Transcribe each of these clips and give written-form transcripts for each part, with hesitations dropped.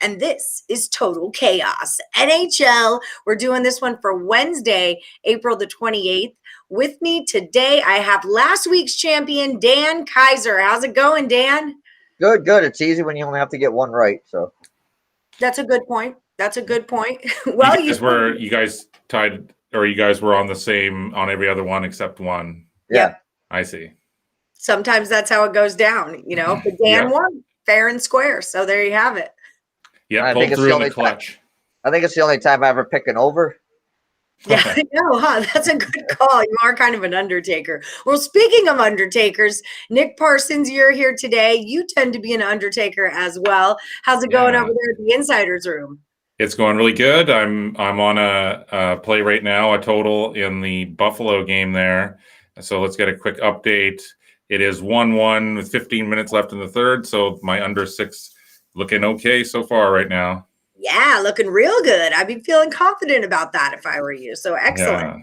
and this is Total Chaos NHL. We're doing this one for Wednesday, April the 28th. With me today, I have last week's champion, Dan Kaiser. How's it going, Dan? Good. It's easy when you only have to get one right. So that's a good point. Well, you guys tied, or you guys were on the same on every other one except one. Yeah, I see. Sometimes that's how it goes down, But Dan won fair and square, so there you have it. Yeah, pulled through in the clutch. I think it's the only time I ever pick an over. Yeah, I know, huh? That's a good call. You are kind of an undertaker. Well, speaking of undertakers, Nick Parsons, you're here today. You tend to be an undertaker as well. How's it going over there at the Insiders Room? It's going really good. I'm on a play right now, a total in the Buffalo game there. So let's get a quick update. It is 1-1 with 15 minutes left in the third. So my under 6 looking okay so far right now. Yeah, looking real good. I'd be feeling confident about that if I were you. So excellent. Yeah.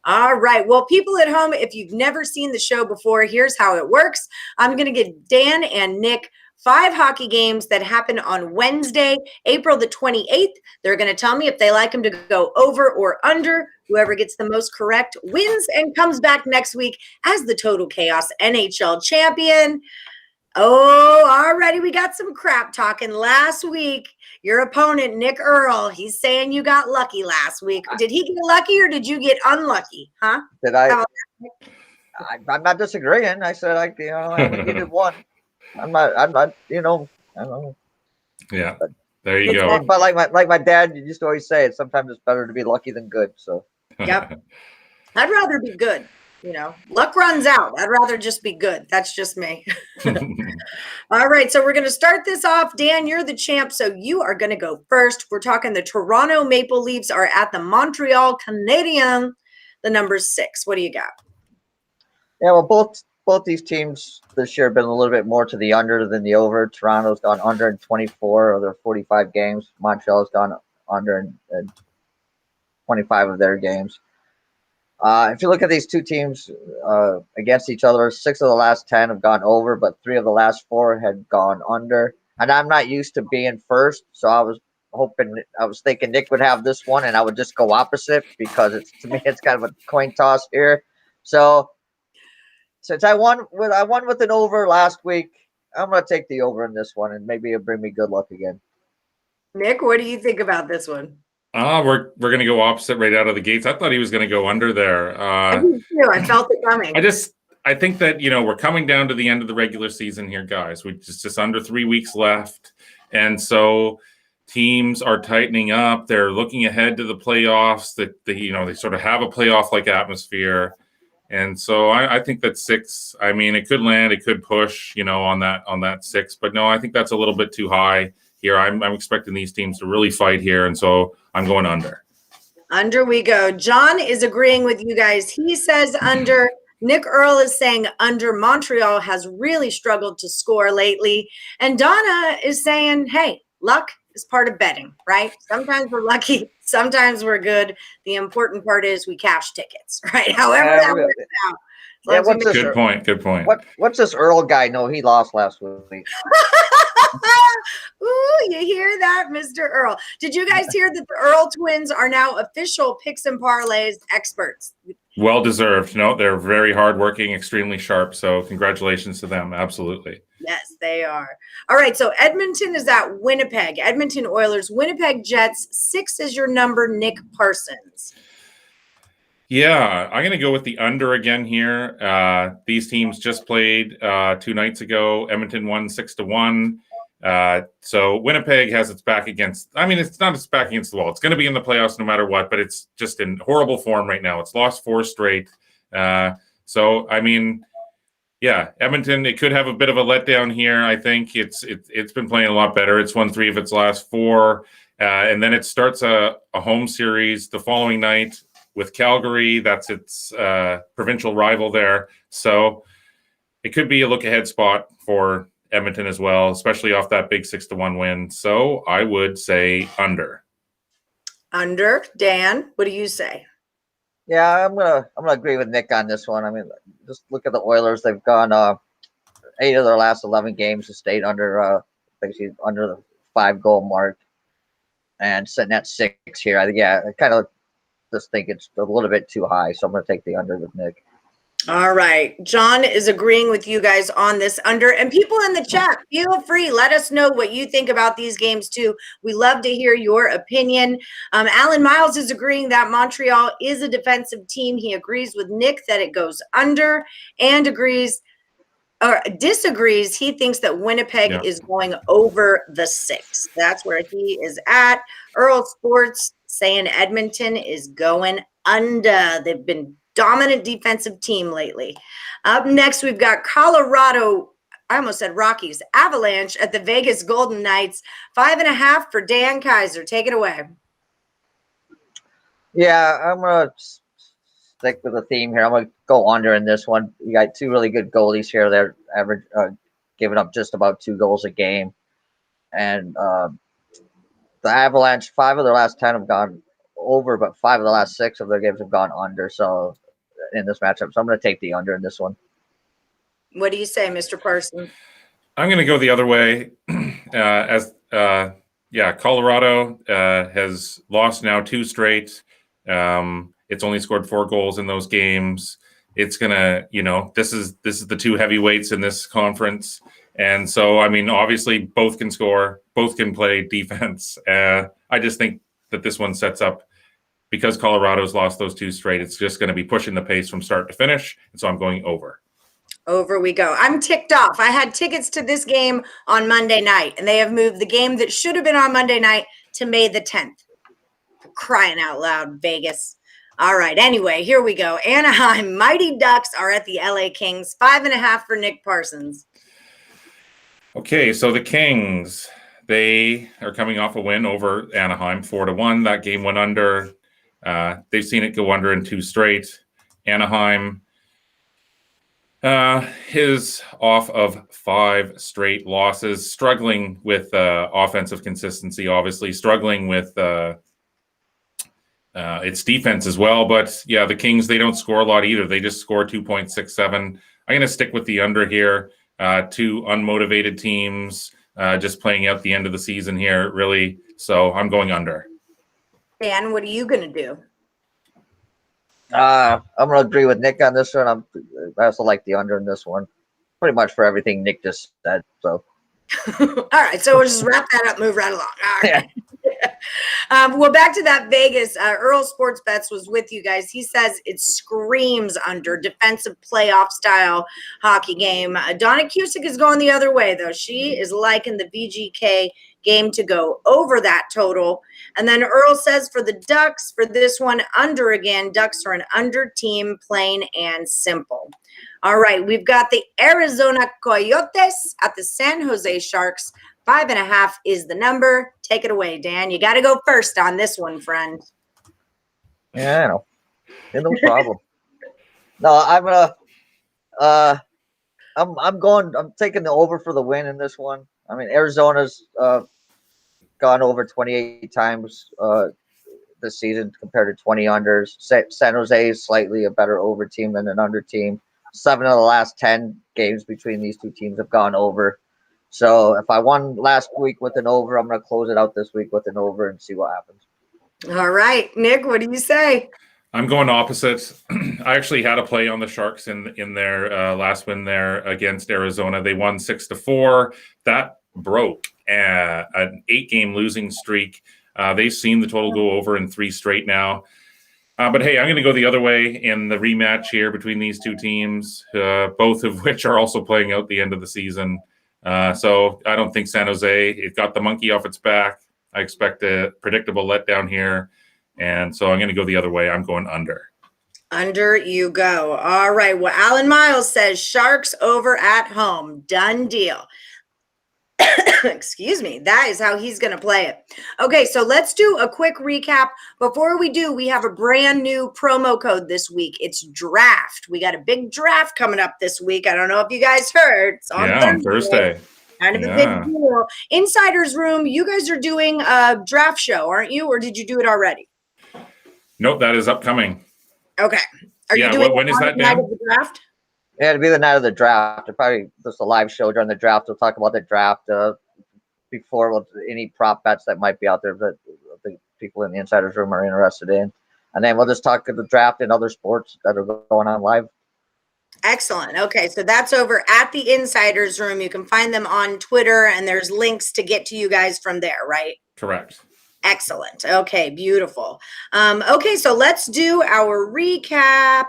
All right. Well, people at home, if you've never seen the show before, here's how it works. I'm going to give Dan and Nick 5 hockey games that happen on Wednesday, April the 28th. They're going to tell me if they like them to go over or under. Whoever gets the most correct wins and comes back next week as the Total Chaos NHL champion. Oh, already we got some crap talking last week. Your opponent, Nick Earl, he's saying you got lucky last week. Did he get lucky or did you get unlucky? Huh? I'm not disagreeing. I said I only needed one. I'm not, I don't know. Yeah, there you go. But like my dad used to always say, sometimes it's better to be lucky than good. So. Yep. I'd rather be good. Luck runs out. I'd rather just be good. That's just me. All right. So we're going to start this off. Dan, you're the champ. So you are going to go first. We're talking the Toronto Maple Leafs are at the Montreal Canadiens. The number 6. What do you got? Yeah, well, both these teams this year have been a little bit more to the under than the over. Toronto's gone under in 24 of their 45 games. Montreal's gone under in 25 of their games. If you look at these two teams against each other, 6 of the last 10 have gone over, but 3 of the last 4 had gone under. And I'm not used to being first, so I was thinking Nick would have this one, and I would just go opposite because to me it's kind of a coin toss here. So since I won with an over last week, I'm going to take the over in this one, and maybe it'll bring me good luck again. Nick, what do you think about this one? We're going to go opposite right out of the gates. I thought he was going to go under there. I did too. I felt it coming. I think that, we're coming down to the end of the regular season here, guys. We just under 3 weeks left. And so teams are tightening up. They're looking ahead to the playoffs that they sort of have a playoff-like atmosphere. And so I think that 6, it could land, it could push, on that 6, but no, I think that's a little bit too high here. I'm expecting these teams to really fight here. And so I'm going under. Under we go. John is agreeing with you guys. He says under. Nick Earl is saying under. Montreal has really struggled to score lately. And Donna is saying, hey, luck is part of betting, right? Sometimes we're lucky. Sometimes we're good. The important part is we cash tickets, right? However that works out. Yeah, Good point. What's this Earl guy know? He lost last week. Ooh, you hear that, Mr. Earl? Did you guys hear that the Earl twins are now official picks and parlays experts? Well deserved. No, they're very hardworking, extremely sharp. So congratulations to them. Absolutely. Yes, they are. All right. So Edmonton is at Winnipeg. Edmonton Oilers, Winnipeg Jets. 6 is your number, Nick Parsons. Yeah, I'm going to go with the under again here. These teams just played 2 nights ago. Edmonton won 6-1. So Winnipeg has its back against, it's not its back against the wall. It's going to be in the playoffs no matter what, but it's just in horrible form right now. It's lost 4 straight. Edmonton, it could have a bit of a letdown here. I think it's been playing a lot better. It's won 3 of its last 4. And then it starts a home series the following night with Calgary. That's its provincial rival there. So it could be a look-ahead spot for Edmonton as well, especially off that big 6-1 win. So I would say under. Under. Dan, what do you say? Yeah, I'm gonna agree with Nick on this one. Just look at the Oilers. They've gone 8 of their last 11 games have stayed under basically under the 5-goal mark and sitting at 6 here. I kind of just think it's a little bit too high, so I'm going to take the under with Nick. All right. John is agreeing with you guys on this under. And people in the chat, feel free. Let us know what you think about these games, too. We love to hear your opinion. Alan Miles is agreeing that Montreal is a defensive team. He agrees with Nick that it goes under and disagrees. He thinks that Winnipeg is going over the 6. That's where he is at. Earl Sports saying Edmonton is going under. They've been dominant defensive team lately. Up next, we've got Colorado. I almost said Rockies. Avalanche at the Vegas Golden Knights. 5.5 for Dan Kaiser. Take it away. Yeah, I'm going to stick with the theme here. I'm going to go under in this one. You got 2 really good goalies here. They're average, giving up just about 2 goals a game. And the Avalanche, 5 of their last 10 have gone over, but 5 of the last 6 of their games have gone under. So in this matchup, so I'm going to take the under in this one. What do you say, Mr. Parsons? I'm going to go the other way. Colorado has lost now 2 straight. It's only scored 4 goals in those games. It's gonna, this is the 2 heavyweights in this conference, and so I mean, obviously, both can score, both can play defense. I just think that this one sets up, because Colorado's lost those 2 straight, it's just going to be pushing the pace from start to finish, and so I'm going over. Over we go. I'm ticked off. I had tickets to this game on Monday night, and they have moved the game that should have been on Monday night to May the 10th. Crying out loud, Vegas. All right. Anyway, here we go. Anaheim Mighty Ducks are at the LA Kings. 5.5 for Nick Parsons. Okay, so the Kings, they are coming off a win over Anaheim, 4-1. That game went under. They've seen it go under in 2 straight. Anaheim is off of 5 straight losses, struggling with offensive consistency, obviously, struggling with its defense as well. But, yeah, the Kings, they don't score a lot either. They just score 2.67. I'm going to stick with the under here. 2 unmotivated teams just playing out the end of the season here, really. So I'm going under. Dan, what are you going to do? I'm going to agree with Nick on this one. I also like the under in this one. Pretty much for everything Nick just said. So, all right. So we'll just wrap that up, move right along. All right. Well, back to that Vegas. Earl Sports Bets was with you guys. He says it screams under defensive playoff style hockey game. Donna Cusick is going the other way, though. She is liking the VGK game to go over that total. And then Earl says for the Ducks, for this one, under again. Ducks are an under team, plain and simple. All right, we've got the Arizona Coyotes at the San Jose Sharks. 5.5 is the number. Take it away, Dan. You got to go first on this one, friend. Yeah, I know. No problem. No, I'm taking the over for the win in this one. I mean, Arizona's gone over 28 times this season compared to 20 unders. San Jose is slightly a better over team than an under team. 7 of the last 10 games between these 2 teams have gone over. So if I won last week with an over, I'm going to close it out this week with an over and see what happens. All right, Nick, what do you say? I'm going opposite. I actually had a play on the Sharks in their last win there against Arizona. They won 6-4. That broke an 8-game losing streak. They've seen the total go over in 3 straight now. But hey, I'm going to go the other way in the rematch here between these 2 teams, both of which are also playing out the end of the season. So I don't think San Jose, it got the monkey off its back. I expect a predictable letdown here. And so I'm going to go the other way. I'm going under. Under you go. All right. Well, Alan Miles says Sharks over at home. Done deal. Excuse me. That is how he's going to play it. Okay, so let's do a quick recap. Before we do, we have a brand new promo code this week. It's draft. We got a big draft coming up this week. I don't know if you guys heard. It's on Thursday. Kind of a big deal. Insider's Room, you guys are doing a draft show, aren't you? Or did you do it already? Nope, that is upcoming. Okay. Are you doing when is that, night Dan? of the draft? Yeah, it'll be the night of the draft. Probably just a live show during the draft. We'll talk about the draft, before with any prop bets that might be out there that the people in the insiders room are interested in. And then we'll just talk the draft and other sports that are going on live. Excellent. Okay, so that's over at the Insiders Room. You can find them on Twitter, and there's links to get to you guys from there, right? Correct. Excellent. Okay, beautiful. Okay, so let's do our recap.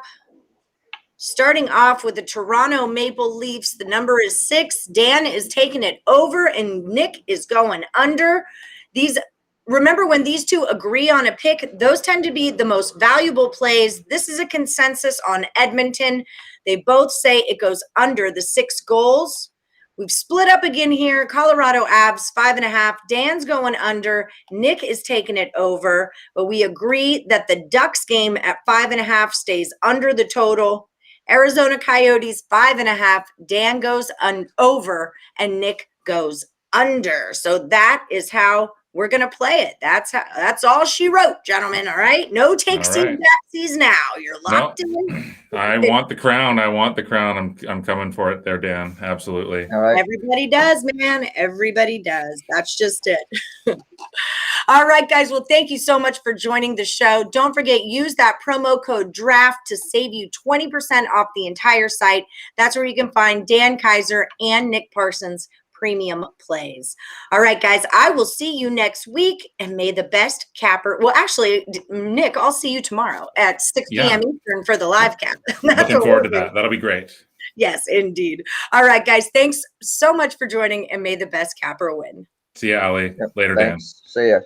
Starting off with the Toronto Maple Leafs, the number is 6. Dan is taking it over, and Nick is going under. Remember, when these two agree on a pick, those tend to be the most valuable plays. This is a consensus on Edmonton. They both say it goes under the 6 goals. We've split up again here. Colorado Avs, 5.5. Dan's going under. Nick is taking it over. But we agree that the Ducks game at 5.5 stays under the total. Arizona Coyotes, 5.5. Dan goes over, and Nick goes under. So that is how we're going to play it. That's all she wrote, gentlemen. All right. No takesies, backsies now. You're locked in. I want the crown. I'm coming for it there, Dan. Absolutely. All right. Everybody does, man. Everybody does. That's just it. All right, guys. Well, thank you so much for joining the show. Don't forget, use that promo code DRAFT to save you 20% off the entire site. That's where you can find Dan Kaiser and Nick Parsons premium plays. All right, guys, I will see you next week, and may the best capper. Well, actually, Nick, I'll see you tomorrow at 6 p.m. Eastern for the live cap. Looking forward to that. That'll be great. Yes, indeed. All right, guys, thanks so much for joining, and may the best capper win. See you, Ali. Yep, Later, thanks. Dan. See ya.